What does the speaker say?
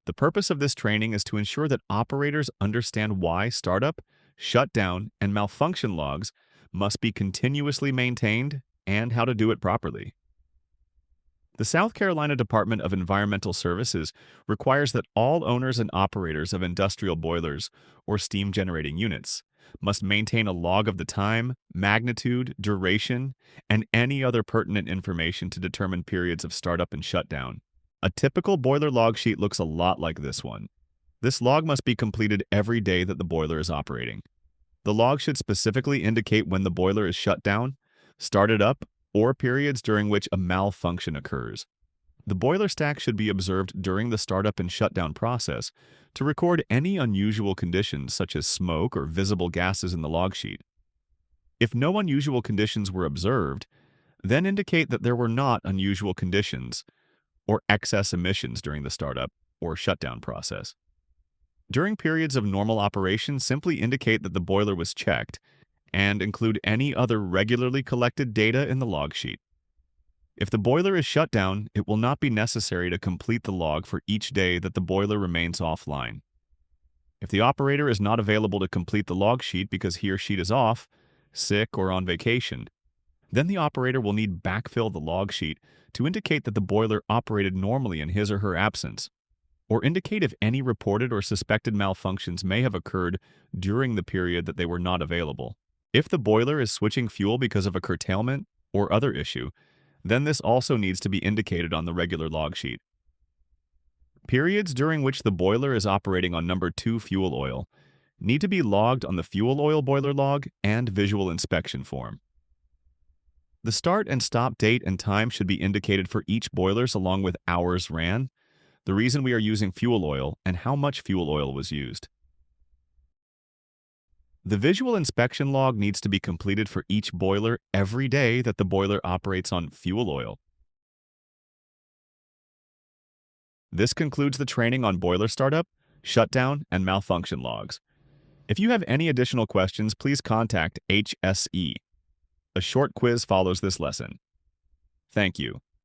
The purpose of this training is to ensure that operators understand why startup, shutdown, and malfunction logs must be continuously maintained and how to do it properly. The South Carolina Department of Environmental Services requires that all owners and operators of industrial boilers or steam generating units must maintain a log of the time, magnitude, duration, and any other pertinent information to determine periods of startup and shutdown. A typical boiler log sheet looks a lot like this one. This log must be completed every day that the boiler is operating. The log should specifically indicate when the boiler is shut down, started up, or periods during which a malfunction occurs. The boiler stack should be observed during the startup and shutdown process to record any unusual conditions such as smoke or visible gases in the log sheet. If no unusual conditions were observed, then indicate that there were not unusual conditions or excess emissions during the startup or shutdown process. During periods of normal operation, simply indicate that the boiler was checked and include any other regularly collected data in the log sheet. If the boiler is shut down, it will not be necessary to complete the log for each day that the boiler remains offline. If the operator is not available to complete the log sheet because he or she is off, sick, or on vacation, then the operator will need backfill the log sheet to indicate that the boiler operated normally in his or her absence, or indicate if any reported or suspected malfunctions may have occurred during the period that they were not available. If the boiler is switching fuel because of a curtailment or other issue, then this also needs to be indicated on the regular log sheet. Periods during which the boiler is operating on number 2 fuel oil need to be logged on the fuel oil boiler log and visual inspection form. The start and stop date and time should be indicated for each boilers along with hours ran, the reason we are using fuel oil, and how much fuel oil was used. The visual inspection log needs to be completed for each boiler every day that the boiler operates on fuel oil. This concludes the training on boiler startup, shutdown, and malfunction logs. If you have any additional questions, please contact HSE. A short quiz follows this lesson. Thank you.